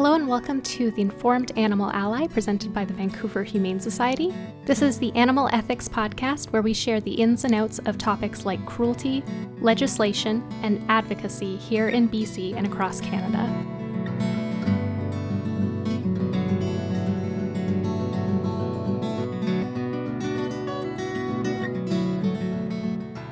Hello and welcome to the Informed Animal Ally presented by the Vancouver Humane Society. This is the Animal Ethics Podcast where we share the ins and outs of topics like cruelty, legislation, and advocacy here in BC and across Canada.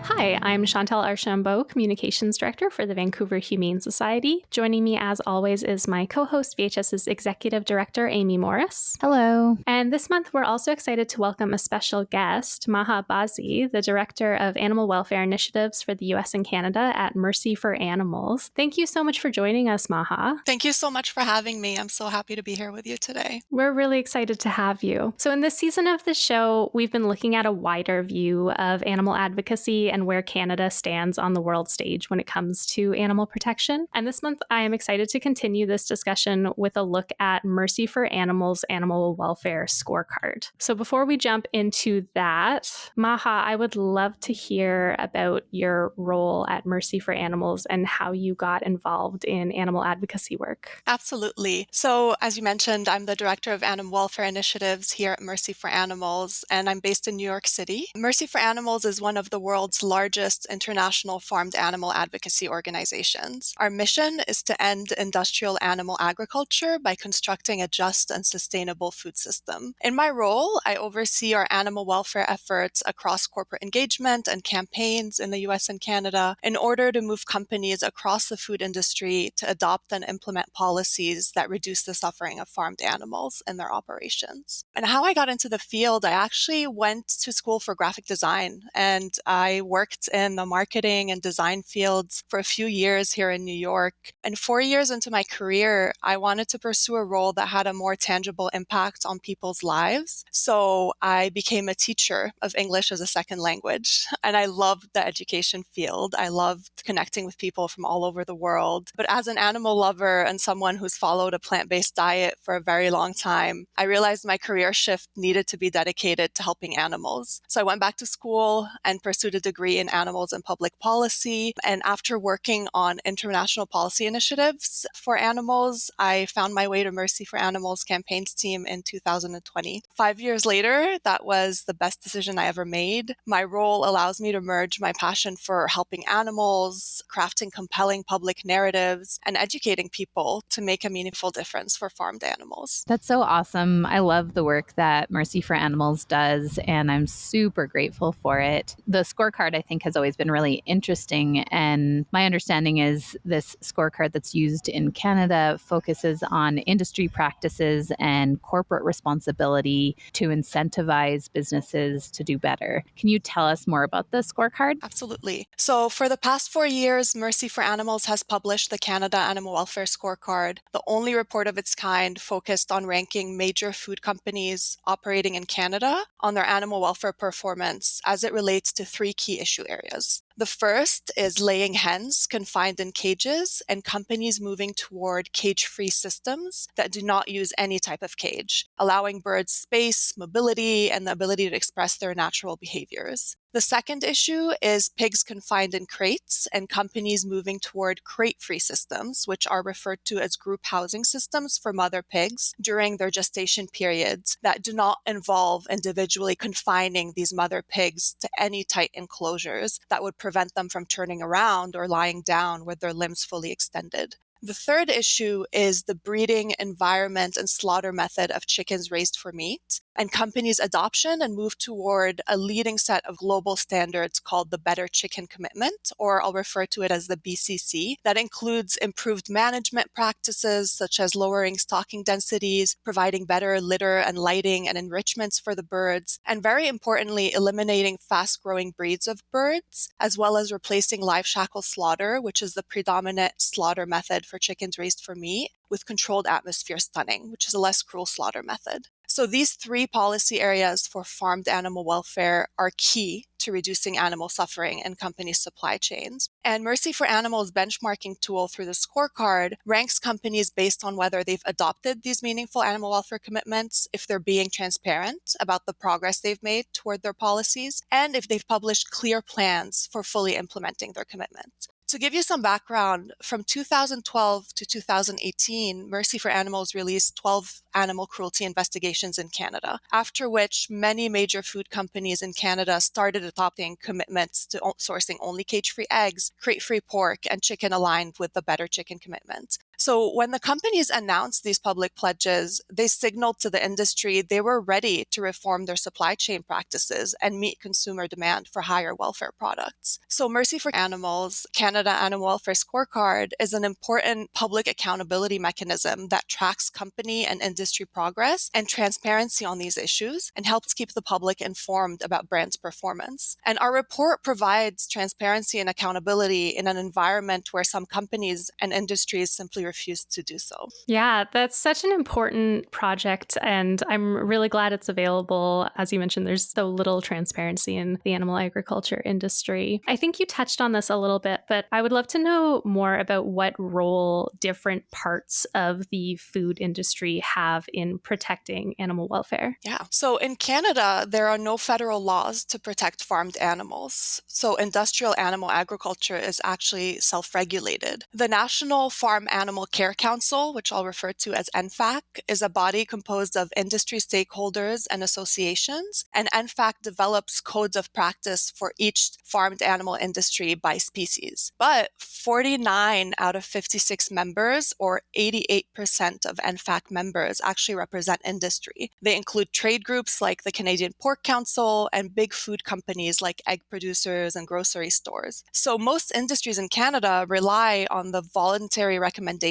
Hi, I'm Chantal Archambault, Communications Director for the Vancouver Humane Society. Joining me, as always, is my co-host, VHS's Executive Director, Amy Morris. Hello. And this month, we're also excited to welcome a special guest, Maha Bazzi, the Director of Animal Welfare Initiatives for the U.S. and Canada at Mercy for Animals. Thank you so much for joining us, Maha. Thank you so much for having me. I'm so happy to be here with you today. We're really excited to have you. So in this season of the show, we've been looking at a wider view of animal advocacy and where Canada stands on the world stage when it comes to animal protection. And this month, I am excited to continue this discussion with a look at Mercy for Animals' Animal Welfare Scorecard. So before we jump into that, Maha, I would love to hear about your role at Mercy for Animals and how you got involved in animal advocacy work. Absolutely. So as you mentioned, I'm the Director of Animal Welfare Initiatives here at Mercy for Animals, and I'm based in New York City. Mercy for Animals is one of the world's largest international farmed animal advocacy organizations. Our mission is to end industrial animal agriculture by constructing a just and sustainable food system. In my role, I oversee our animal welfare efforts across corporate engagement and campaigns in the US and Canada in order to move companies across the food industry to adopt and implement policies that reduce the suffering of farmed animals in their operations. And how I got into the field, I actually went to school for graphic design, and I worked in the marketing and design fields for a few years here in New York. And 4 years into my career, I wanted to pursue a role that had a more tangible impact on people's lives. So I became a teacher of English as a second language. And I loved the education field. I loved connecting with people from all over the world. But as an animal lover and someone who's followed a plant-based diet for a very long time, I realized my career shift needed to be dedicated to helping animals. So I went back to school and pursued a degree in animals and public policy. And after working on international policy initiatives for animals, I found my way to Mercy for Animals campaigns team in 2020. 5 years later, that was the best decision I ever made. My role allows me to merge my passion for helping animals, crafting compelling public narratives, and educating people to make a meaningful difference for farmed animals. That's so awesome. I love the work that Mercy for Animals does, and I'm super grateful for it. The scorecard, I think, has always been really interesting, and my understanding is this scorecard that's used in Canada focuses on industry practices and corporate responsibility to incentivize businesses to do better. Can you tell us more about the scorecard? Absolutely. So for the past 4 years, Mercy for Animals has published the Canada Animal Welfare Scorecard, the only report of its kind focused on ranking major food companies operating in Canada on their animal welfare performance as it relates to 3 key issue areas. The first is laying hens confined in cages and companies moving toward cage-free systems that do not use any type of cage, allowing birds space, mobility, and the ability to express their natural behaviors. The second issue is pigs confined in crates and companies moving toward crate-free systems, which are referred to as group housing systems for mother pigs during their gestation periods that do not involve individually confining these mother pigs to any tight enclosures that would prevent them from turning around or lying down with their limbs fully extended. The third issue is the breeding, environment, and slaughter method of chickens raised for meat, and companies' adoption and move toward a leading set of global standards called the Better Chicken Commitment, or I'll refer to it as the BCC, that includes improved management practices such as lowering stocking densities, providing better litter and lighting and enrichments for the birds, and very importantly, eliminating fast-growing breeds of birds, as well as replacing live shackle slaughter, which is the predominant slaughter method for chickens raised for meat, with controlled atmosphere stunning, which is a less cruel slaughter method. So these 3 policy areas for farmed animal welfare are key to reducing animal suffering in companies' supply chains. And Mercy for Animals' benchmarking tool through the scorecard ranks companies based on whether they've adopted these meaningful animal welfare commitments, if they're being transparent about the progress they've made toward their policies, and if they've published clear plans for fully implementing their commitments. To give you some background, from 2012 to 2018, Mercy for Animals released 12 animal cruelty investigations in Canada, after which many major food companies in Canada started adopting commitments to sourcing only cage-free eggs, crate-free pork, and chicken aligned with the Better Chicken commitment. So when the companies announced these public pledges, they signaled to the industry they were ready to reform their supply chain practices and meet consumer demand for higher welfare products. So Mercy for Animals, Canada Animal Welfare Scorecard, is an important public accountability mechanism that tracks company and industry progress and transparency on these issues and helps keep the public informed about brands' performance. And our report provides transparency and accountability in an environment where some companies and industries simply refuse to do so. Yeah, that's such an important project, and I'm really glad it's available. As you mentioned, there's so little transparency in the animal agriculture industry. I think you touched on this a little bit, but I would love to know more about what role different parts of the food industry have in protecting animal welfare. Yeah. So in Canada, there are no federal laws to protect farmed animals. So industrial animal agriculture is actually self-regulated. The National Farm Animal Care Council, which I'll refer to as NFAC, is a body composed of industry stakeholders and associations, and NFAC develops codes of practice for each farmed animal industry by species. But 49 out of 56 members, or 88% of NFAC members, actually represent industry. They include trade groups like the Canadian Pork Council and big food companies like egg producers and grocery stores. So most industries in Canada rely on the voluntary recommendations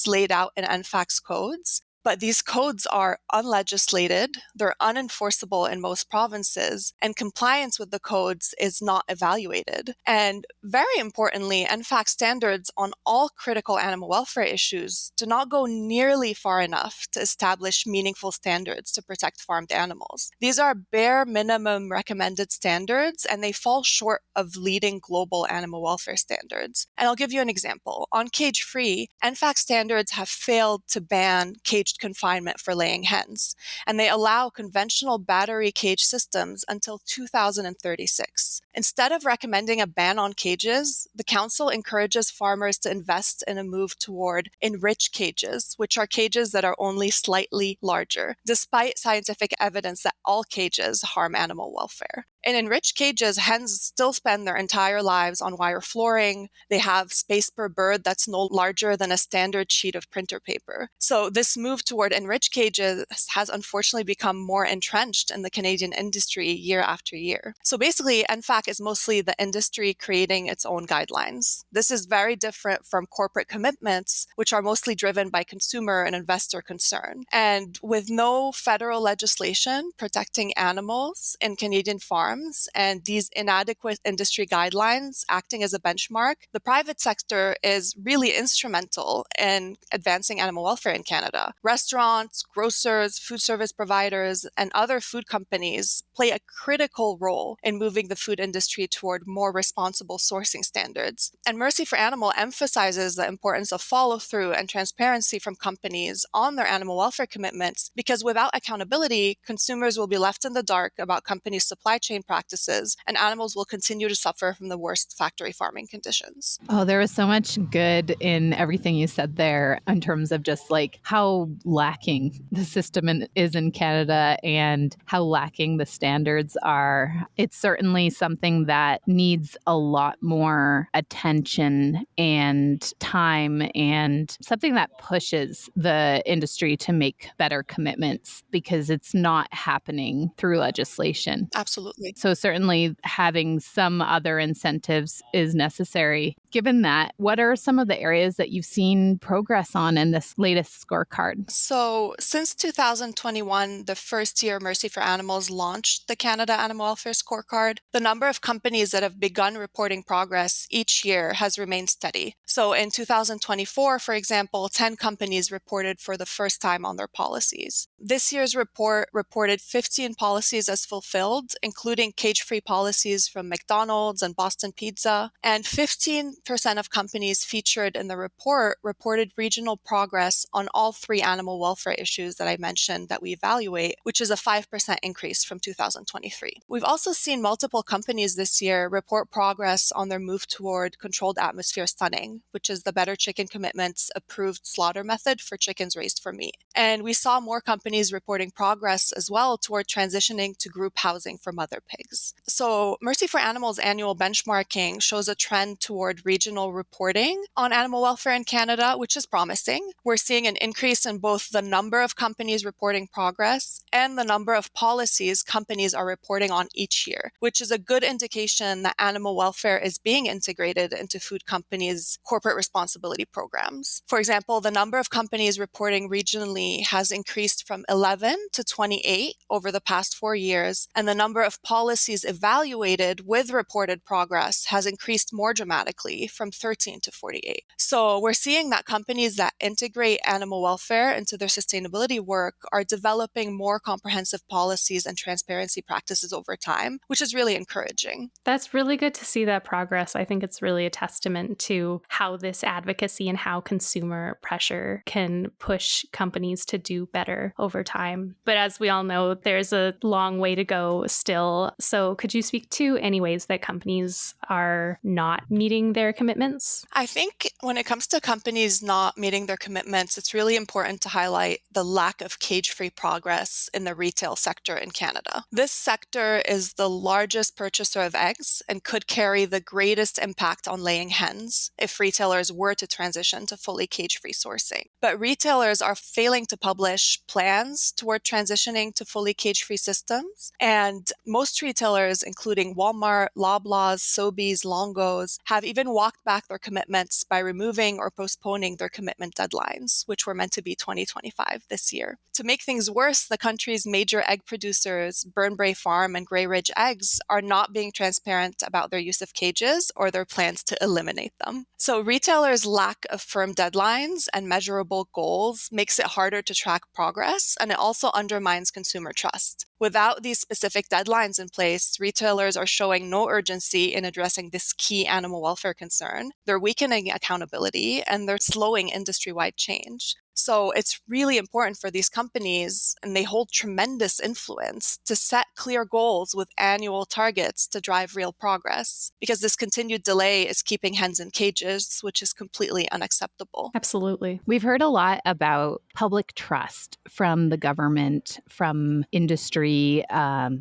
laid out in NFAC's codes. But these codes are unlegislated, they're unenforceable in most provinces, and compliance with the codes is not evaluated. And very importantly, NFAC standards on all critical animal welfare issues do not go nearly far enough to establish meaningful standards to protect farmed animals. These are bare minimum recommended standards, and they fall short of leading global animal welfare standards. And I'll give you an example. On cage-free, NFAC standards have failed to ban caged confinement for laying hens, and they allow conventional battery cage systems until 2036. Instead of recommending a ban on cages, the council encourages farmers to invest in a move toward enriched cages, which are cages that are only slightly larger, despite scientific evidence that all cages harm animal welfare. In enriched cages, hens still spend their entire lives on wire flooring. They have space per bird that's no larger than a standard sheet of printer paper. So this move toward enriched cages has unfortunately become more entrenched in the Canadian industry year after year. So basically, NFAC is mostly the industry creating its own guidelines. This is very different from corporate commitments, which are mostly driven by consumer and investor concern. And with no federal legislation protecting animals in Canadian farms and these inadequate industry guidelines acting as a benchmark, the private sector is really instrumental in advancing animal welfare in Canada. Restaurants, grocers, food service providers, and other food companies play a critical role in moving the food industry toward more responsible sourcing standards. And Mercy for Animal emphasizes the importance of follow-through and transparency from companies on their animal welfare commitments, because without accountability, consumers will be left in the dark about companies' supply chain practices, and animals will continue to suffer from the worst factory farming conditions. Oh, there was so much good in everything you said there in terms of just like how lacking the system is in Canada and how lacking the standards are. It's certainly something that needs a lot more attention and time, and something that pushes the industry to make better commitments, because it's not happening through legislation. Absolutely. So certainly having some other incentives is necessary. Given that, what are some of the areas that you've seen progress on in this latest scorecard? So since 2021, the first year Mercy for Animals launched the Canada Animal Welfare Scorecard, the number of companies that have begun reporting progress each year has remained steady. So in 2024, for example, 10 companies reported for the first time on their policies. This year's report reported 15 policies as fulfilled, including cage-free policies from McDonald's and Boston Pizza, and 15 80% of companies featured in the report reported regional progress on all three animal welfare issues that I mentioned that we evaluate, which is a 5% increase from 2023. We've also seen multiple companies this year report progress on their move toward controlled atmosphere stunning, which is the Better Chicken Commitment's approved slaughter method for chickens raised for meat. And we saw more companies reporting progress as well toward transitioning to group housing for mother pigs. So Mercy for Animals annual benchmarking shows a trend toward regional reporting on animal welfare in Canada, which is promising. We're seeing an increase in both the number of companies reporting progress and the number of policies companies are reporting on each year, which is a good indication that animal welfare is being integrated into food companies' corporate responsibility programs. For example, the number of companies reporting regionally has increased from 11 to 28 over the past 4 years, and the number of policies evaluated with reported progress has increased more dramatically from 13 to 48. So we're seeing that companies that integrate animal welfare into their sustainability work are developing more comprehensive policies and transparency practices over time, which is really encouraging. That's really good to see that progress. I think it's really a testament to how this advocacy and how consumer pressure can push companies to do better over time. But as we all know, there's a long way to go still. So could you speak to any ways that companies are not meeting their commitments? I think when it comes to companies not meeting their commitments, it's really important to highlight the lack of cage-free progress in the retail sector in Canada. This sector is the largest purchaser of eggs and could carry the greatest impact on laying hens if retailers were to transition to fully cage-free sourcing. But retailers are failing to publish plans toward transitioning to fully cage-free systems, and most retailers, including Walmart, Loblaws, Sobeys, Longo's, have even walked back their commitments by removing or postponing their commitment deadlines, which were meant to be 2025 this year. To make things worse, the country's major egg producers, Burnbrae Farm and Grey Ridge Eggs, are not being transparent about their use of cages or their plans to eliminate them. So retailers' lack of firm deadlines and measurable goals makes it harder to track progress, and it also undermines consumer trust. Without these specific deadlines in place, retailers are showing no urgency in addressing this key animal welfare concern. They're weakening accountability and they're slowing industry-wide change. So it's really important for these companies, and they hold tremendous influence, to set clear goals with annual targets to drive real progress, because this continued delay is keeping hens in cages, which is completely unacceptable. Absolutely. We've heard a lot about public trust from the government, from industry.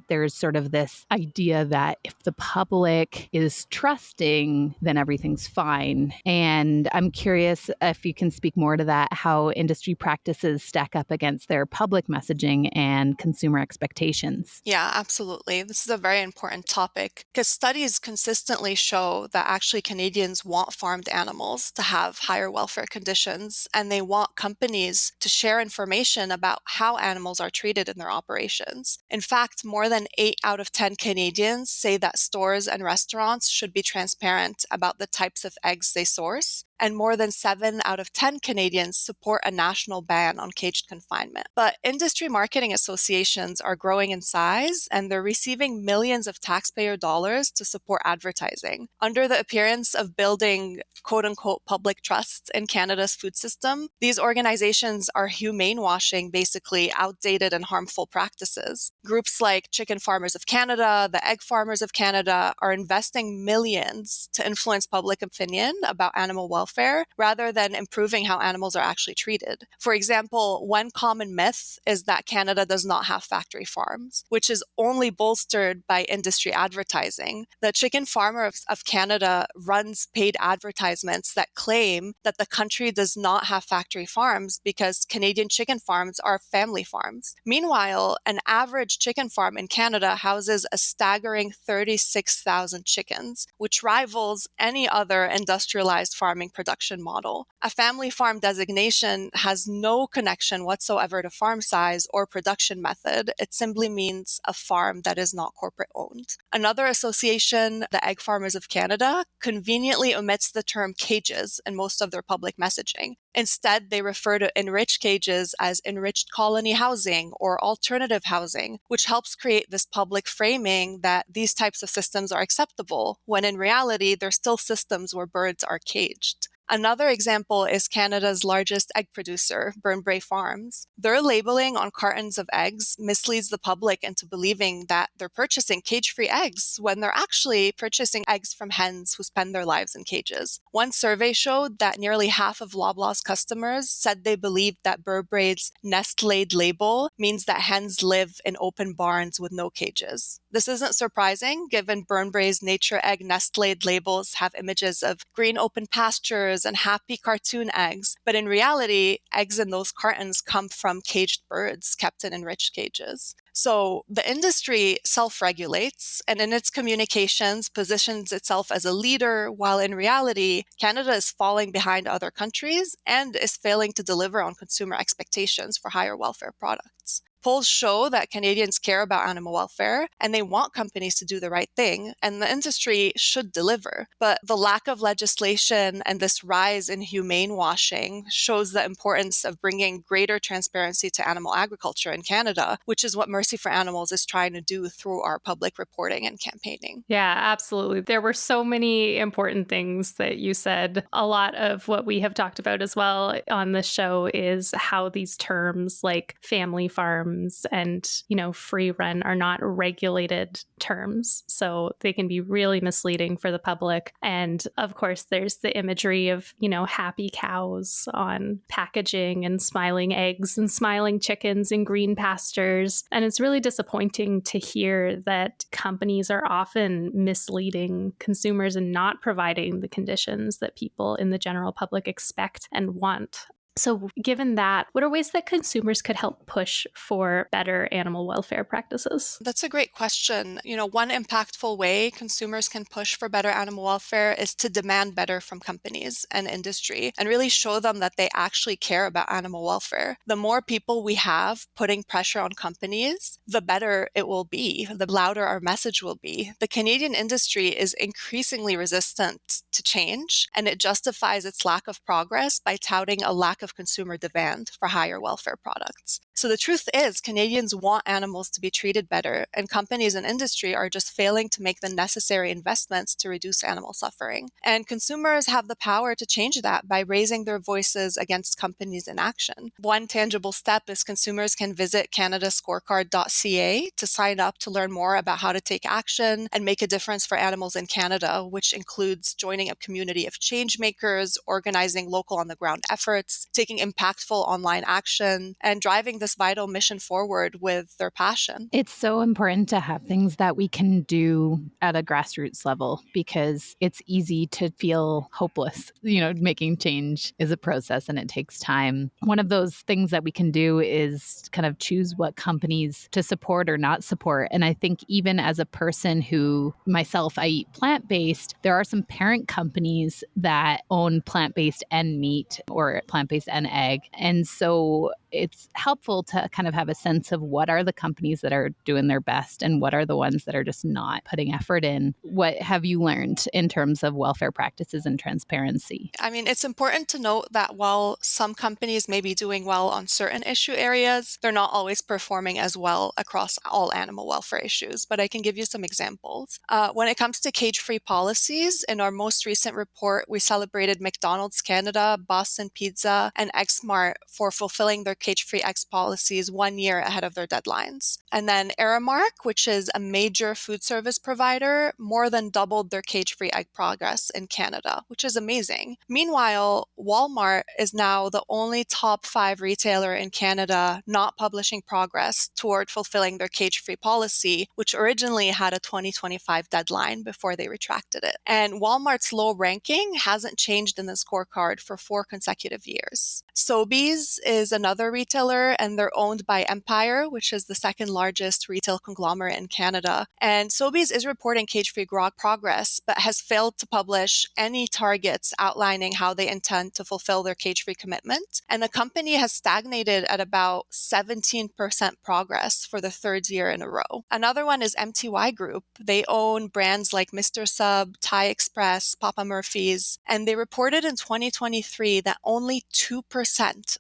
There's sort of this idea that if the public is trusting, then everything's fine. And I'm curious if you can speak more to that, how industry practices stack up against their public messaging and consumer expectations. Yeah, absolutely. This is a very important topic because studies consistently show that actually Canadians want farmed animals to have higher welfare conditions, and they want companies to share information about how animals are treated in their operations. In fact, more than 8 out of 10 Canadians say that stores and restaurants should be transparent about the types of eggs they source, and more than 7 out of 10 Canadians support a national ban on caged confinement. But industry marketing associations are growing in size, and they're receiving millions of taxpayer dollars to support advertising. Under the appearance of building quote-unquote public trust in Canada's food system, these organizations are humane washing basically outdated and harmful practices. Groups like Chicken Farmers of Canada, the Egg Farmers of Canada are investing millions to influence public opinion about animal welfare rather than improving how animals are actually treated. For example, one common myth is that Canada does not have factory farms, which is only bolstered by industry advertising. The Chicken Farmer of Canada runs paid advertisements that claim that the country does not have factory farms because Canadian chicken farms are family farms. Meanwhile, an average chicken farm in Canada houses a staggering 36,000 chickens, which rivals any other industrialized farming production model. A family farm designation has no connection whatsoever to farm size or production method. It simply means a farm that is not corporate owned. Another association, the Egg Farmers of Canada, conveniently omits the term cages in most of their public messaging. Instead, they refer to enriched cages as enriched colony housing or alternative housing, which helps create this public framing that these types of systems are acceptable, when in reality, they're still systems where birds are caged. Another example is Canada's largest egg producer, Burnbrae Farms. Their labeling on cartons of eggs misleads the public into believing that they're purchasing cage-free eggs when they're actually purchasing eggs from hens who spend their lives in cages. One survey showed that nearly half of Loblaws customers said they believed that Burnbrae's nest-laid label means that hens live in open barns with no cages. This isn't surprising, given Burnbrae's nature egg nest-laid labels have images of green open pastures and happy cartoon eggs, but in reality, eggs in those cartons come from caged birds kept in enriched cages. So the industry self-regulates and in its communications positions itself as a leader, while in reality, Canada is falling behind other countries and is failing to deliver on consumer expectations for higher welfare products. Polls show that Canadians care about animal welfare and they want companies to do the right thing, and the industry should deliver. But the lack of legislation and this rise in humane washing shows the importance of bringing greater transparency to animal agriculture in Canada, which is what Mercy for Animals is trying to do through our public reporting and campaigning. Yeah, absolutely. There were so many important things that you said. A lot of what we have talked about as well on this show is how these terms like family farms and, free run are not regulated terms. So they can be really misleading for the public. And of course, there's the imagery of, happy cows on packaging and smiling eggs and smiling chickens in green pastures. And it's really disappointing to hear that companies are often misleading consumers and not providing the conditions that people in the general public expect and want. So given that, what are ways that consumers could help push for better animal welfare practices? That's a great question. One impactful way consumers can push for better animal welfare is to demand better from companies and industry and really show them that they actually care about animal welfare. The more people we have putting pressure on companies, the better it will be, the louder our message will be. The Canadian industry is increasingly resistant to change, and it justifies its lack of progress by touting a lack of consumer demand for higher welfare products. So the truth is, Canadians want animals to be treated better, and companies and industry are just failing to make the necessary investments to reduce animal suffering. And consumers have the power to change that by raising their voices against companies' inaction. One tangible step is consumers can visit canadascorecard.ca to sign up to learn more about how to take action and make a difference for animals in Canada, which includes joining a community of change makers, organizing local on-the-ground efforts, taking impactful online action, and driving this vital mission forward with their passion. It's so important to have things that we can do at a grassroots level because it's easy to feel hopeless. Making change is a process and it takes time. One of those things that we can do is kind of choose what companies to support or not support. And I think even as a person who myself, I eat plant-based, there are some parent companies that own plant-based and meat or plant-based and egg. And so it's helpful to kind of have a sense of what are the companies that are doing their best and what are the ones that are just not putting effort in. What have you learned in terms of welfare practices and transparency? It's important to note that while some companies may be doing well on certain issue areas, they're not always performing as well across all animal welfare issues. But I can give you some examples. When it comes to cage-free policies, in our most recent report, we celebrated McDonald's Canada, Boston Pizza, and Xmart for fulfilling their cage-free eggs policies 1 year ahead of their deadlines. And then Aramark, which is a major food service provider, more than doubled their cage-free egg progress in Canada, which is amazing. Meanwhile, Walmart is now the only top 5 retailer in Canada not publishing progress toward fulfilling their cage-free policy, which originally had a 2025 deadline before they retracted it. And Walmart's low ranking hasn't changed in the scorecard for 4 consecutive years. Sobeys is another retailer, and they're owned by Empire, which is the second largest retail conglomerate in Canada. And Sobeys is reporting cage-free progress, but has failed to publish any targets outlining how they intend to fulfill their cage-free commitment. And the company has stagnated at about 17% progress for the third year in a row. Another one is MTY Group. They own brands like Mr. Sub, Thai Express, Papa Murphy's, and they reported in 2023 that only 2%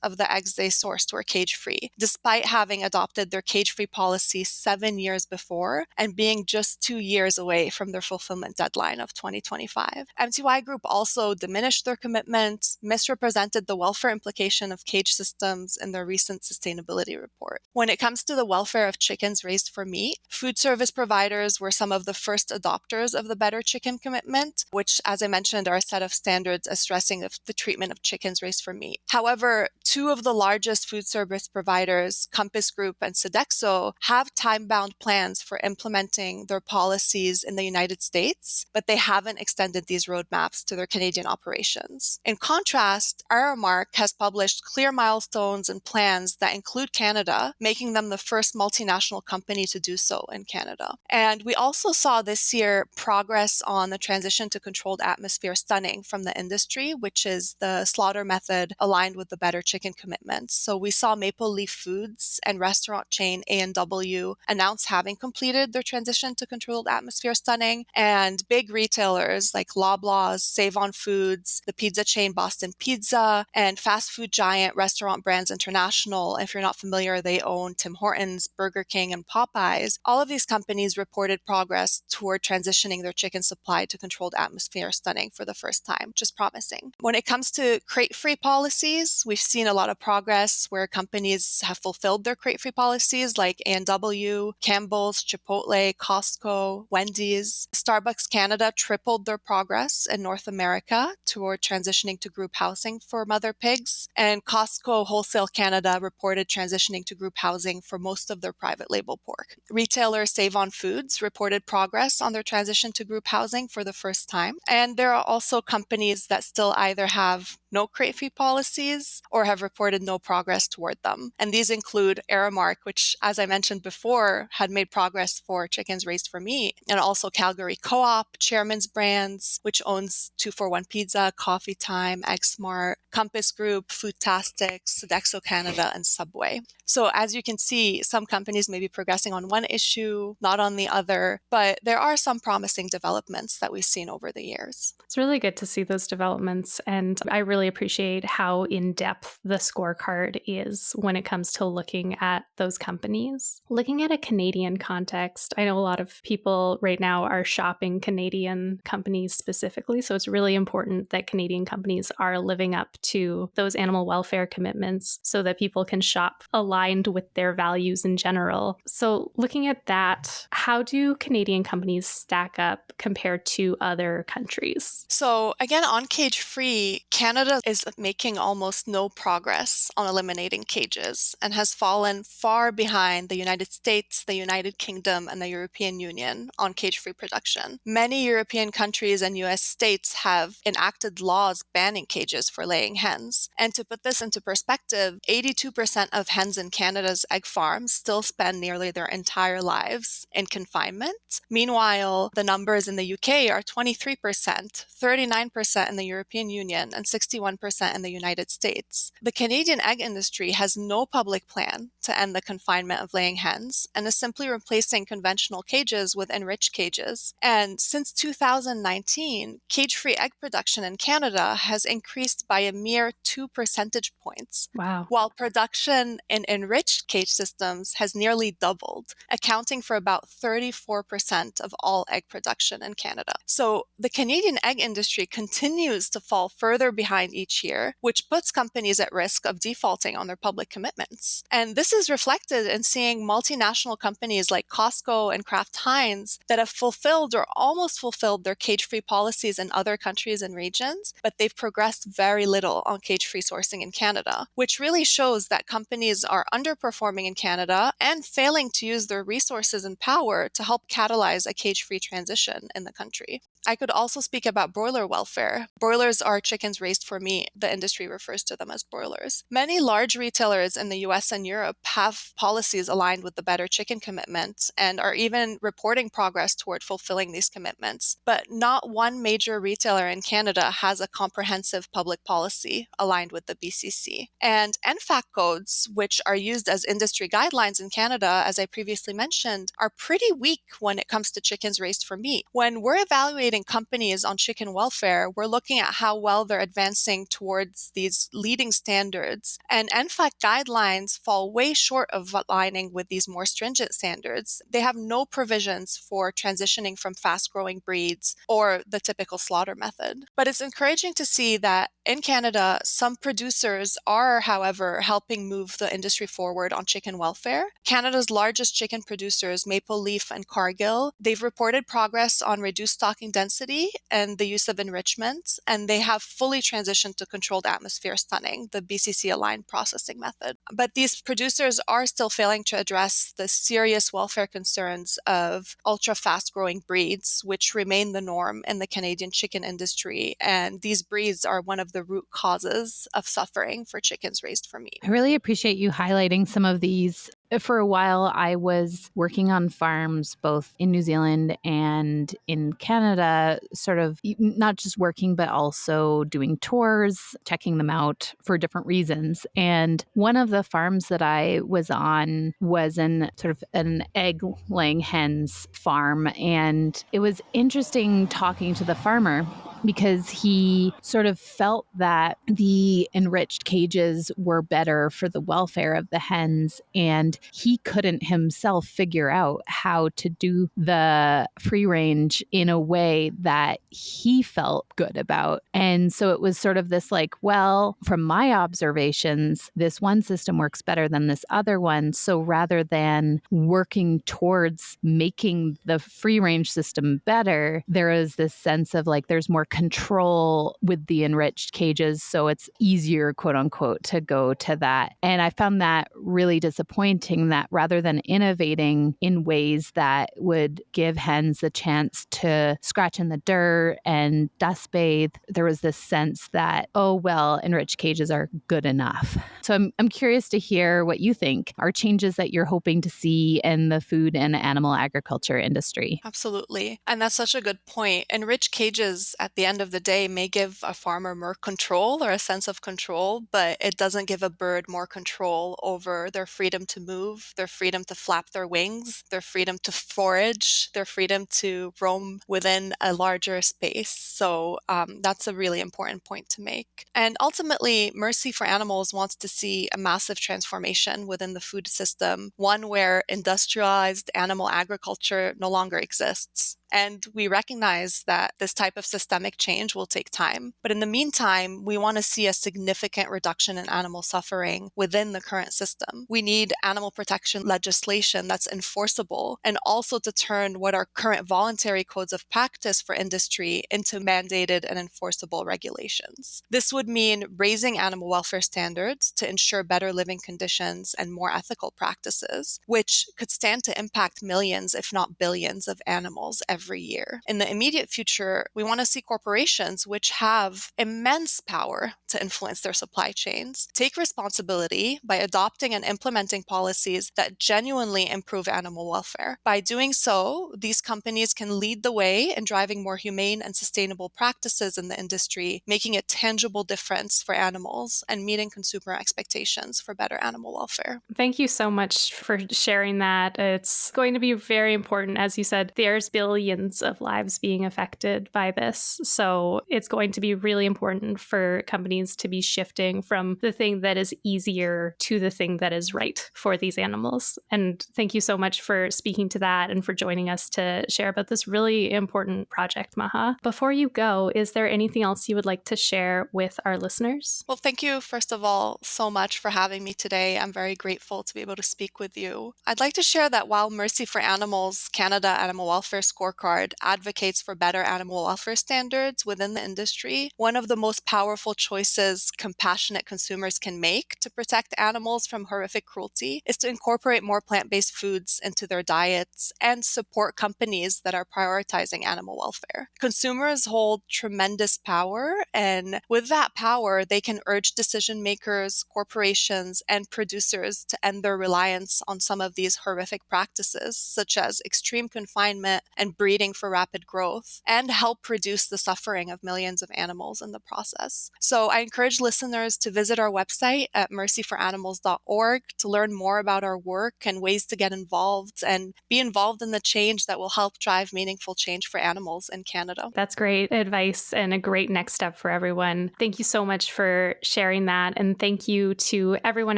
of the eggs they sourced were cage-free, despite having adopted their cage-free policy 7 years before and being just 2 years away from their fulfillment deadline of 2025. MTY Group also diminished their commitment, misrepresented the welfare implication of cage systems in their recent sustainability report. When it comes to the welfare of chickens raised for meat, food service providers were some of the first adopters of the Better Chicken Commitment, which, as I mentioned, are a set of standards addressing the treatment of chickens raised for meat. However, two of the largest food service providers, Compass Group and Sodexo, have time-bound plans for implementing their policies in the United States, but they haven't extended these roadmaps to their Canadian operations. In contrast, Aramark has published clear milestones and plans that include Canada, making them the first multinational company to do so in Canada. And we also saw this year progress on the transition to controlled atmosphere stunning from the industry, which is the slaughter method aligned with the Better Chicken Commitments. So we saw Maple Leaf Foods and restaurant chain A&W announce having completed their transition to controlled atmosphere stunning, and big retailers like Loblaws, Save-On Foods, the pizza chain Boston Pizza, and fast food giant Restaurant Brands International. If you're not familiar, they own Tim Hortons, Burger King, and Popeyes. All of these companies reported progress toward transitioning their chicken supply to controlled atmosphere stunning for the first time, which is promising. When it comes to crate-free policies, we've seen a lot of progress where companies have fulfilled their crate-free policies like A&W, Campbell's, Chipotle, Costco, Wendy's. Starbucks Canada tripled their progress in North America toward transitioning to group housing for mother pigs, and Costco Wholesale Canada reported transitioning to group housing for most of their private label pork. Retailer Save-On Foods reported progress on their transition to group housing for the first time, and there are also companies that still either have no crate-free policies or have reported no progress toward them. And these include Aramark, which, as I mentioned before, had made progress for chickens raised for meat, and also Calgary Co-op, Chairman's Brands, which owns 241 Pizza, Coffee Time, Egg Smart, Compass Group, Foodtastics, Sodexo Canada, and Subway. So as you can see, some companies may be progressing on one issue, not on the other, but there are some promising developments that we've seen over the years. It's really good to see those developments, and I really appreciate how in-depth the scorecard is when it comes to looking at those companies. Looking at a Canadian context, I know a lot of people right now are shopping Canadian companies specifically, so it's really important that Canadian companies are living up to those animal welfare commitments so that people can shop aligned with their values in general. So looking at that, how do Canadian companies stack up compared to other countries? So again, on cage-free, Canada is making almost no progress on eliminating cages and has fallen far behind the United States, the United Kingdom, and the European Union on cage-free production. Many European countries and US states have enacted laws banning cages for laying hens. And to put this into perspective, 82% of hens in Canada's egg farms still spend nearly their entire lives in confinement. Meanwhile, the numbers in the UK are 23%, 39% in the European Union, and 61% in the United States. The Canadian egg industry has no public plan to end the confinement of laying hens and is simply replacing conventional cages with enriched cages. And since 2019, cage-free egg production in Canada has increased by a mere 2 percentage points. Wow. While production in enriched cage systems has nearly doubled, accounting for about 34% of all egg production in Canada. So the Canadian egg industry continues to fall further behind each year, which puts companies at risk of defaulting on their public commitments. And this is reflected in seeing multinational companies like Costco and Kraft Heinz that have fulfilled or almost fulfilled their cage-free policies in other countries and regions, but they've progressed very little on cage-free sourcing in Canada, which really shows that companies are underperforming in Canada and failing to use their resources and power to help catalyze a cage-free transition in the country. I could also speak about broiler welfare. Broilers are chickens raised for meat. The industry refers to them as broilers. Many large retailers in the US and Europe have policies aligned with the Better Chicken Commitment and are even reporting progress toward fulfilling these commitments. But not one major retailer in Canada has a comprehensive public policy aligned with the BCC. And NFAC codes, which are used as industry guidelines in Canada, as I previously mentioned, are pretty weak when it comes to chickens raised for meat. When we're evaluating companies on chicken welfare, we're looking at how well they're advancing towards these leading standards. And NFAC guidelines fall way short of aligning with these more stringent standards. They have no provisions for transitioning from fast-growing breeds or the typical slaughter method. But it's encouraging to see that in Canada, some producers are, however, helping move the industry forward on chicken welfare. Canada's largest chicken producers, Maple Leaf and Cargill, they've reported progress on reduced stocking density and the use of enrichment, and they have fully transitioned to controlled atmosphere stunning, the BCC-aligned processing method. But these producers are still failing to address the serious welfare concerns of ultra-fast-growing breeds, which remain the norm in the Canadian chicken industry, and these breeds are one of the root causes of suffering for chickens raised for meat. I really appreciate you highlighting some of these. For a while, I was working on farms both in New Zealand and in Canada, sort of not just working, but also doing tours, checking them out for different reasons. And one of the farms that I was on was in sort of an egg-laying hens farm. And it was interesting talking to the farmer because he sort of felt that the enriched cages were better for the welfare of the hens, and he couldn't himself figure out how to do the free range in a way that he felt good about. And so it was sort of this like, well, from my observations, this one system works better than this other one. So rather than working towards making the free range system better, there is this sense of like there's more control with the enriched cages. So it's easier, quote unquote, to go to that. And I found that really disappointing that rather than innovating in ways that would give hens the chance to scratch in the dirt and dust bathe, there was this sense that, oh, well, enriched cages are good enough. So I'm curious to hear what you think are changes that you're hoping to see in the food and animal agriculture industry. Absolutely. And that's such a good point. Enriched cages at the end of the day may give a farmer more control or a sense of control, but it doesn't give a bird more control over their freedom to move, their freedom to flap their wings, their freedom to forage, their freedom to roam within a larger space. So that's a really important point to make. And ultimately, Mercy for Animals wants to see a massive transformation within the food system, one where industrialized animal agriculture no longer exists. And we recognize that this type of systemic change will take time. But in the meantime, we want to see a significant reduction in animal suffering within the current system. We need animal protection legislation that's enforceable, and also to turn what are current voluntary codes of practice for industry into mandated and enforceable regulations. This would mean raising animal welfare standards to ensure better living conditions and more ethical practices, which could stand to impact millions, if not billions, of animals every year. In the immediate future, we want to see corporations, which have immense power to influence their supply chains, take responsibility by adopting and implementing policies that genuinely improve animal welfare. By doing so, these companies can lead the way in driving more humane and sustainable practices in the industry, making a tangible difference for animals and meeting consumer expectations for better animal welfare. Thank you so much for sharing that. It's going to be very important. As you said, there's billions billions of lives being affected by this. So it's going to be really important for companies to be shifting from the thing that is easier to the thing that is right for these animals. And thank you so much for speaking to that and for joining us to share about this really important project, Maha. Before you go, is there anything else you would like to share with our listeners? Well, thank you, first of all, so much for having me today. I'm very grateful to be able to speak with you. I'd like to share that while Mercy for Animals Canada Animal Welfare Scorecard advocates for better animal welfare standards within the industry, one of the most powerful choices compassionate consumers can make to protect animals from horrific cruelty is to incorporate more plant-based foods into their diets and support companies that are prioritizing animal welfare. Consumers hold tremendous power, and with that power, they can urge decision makers, corporations, and producers to end their reliance on some of these horrific practices, such as extreme confinement and breeding for rapid growth, and help reduce the suffering of millions of animals in the process. So I encourage listeners to visit our website at mercyforanimals.org to learn more about our work and ways to get involved and be involved in the change that will help drive meaningful change for animals in Canada. That's great advice and a great next step for everyone. Thank you so much for sharing that. And thank you to everyone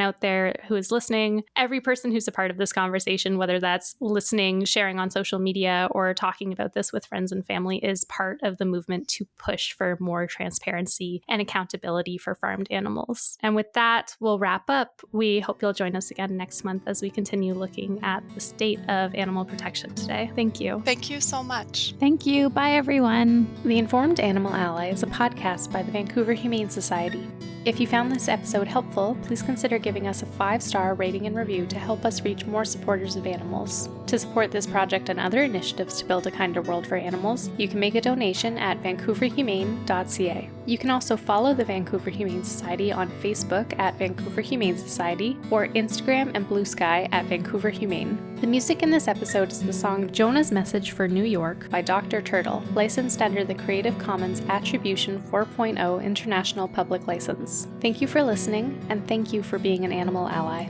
out there who is listening, every person who's a part of this conversation, whether that's listening, sharing on social media, or talking about this with friends and family, is part of the movement to push for more transparency and accountability for farmed animals. And with that, we'll wrap up. We hope you'll join us again next month as we continue looking at the state of animal protection today. Thank you. Thank you so much. Thank you. Bye, everyone. The Informed Animal Ally is a podcast by the Vancouver Humane Society. If you found this episode helpful, please consider giving us a 5-star rating and review to help us reach more supporters of animals. To support this project and other initiatives to build a kinder world for animals, you can make a donation at vancouverhumane.ca. You can also follow the Vancouver Humane Society on Facebook at Vancouver Humane Society or Instagram and Blue Sky at Vancouver Humane. The music in this episode is the song Jonah's Message for New York by Dr. Turtle, licensed under the Creative Commons Attribution 4.0 International Public License. Thank you for listening, and thank you for being an animal ally.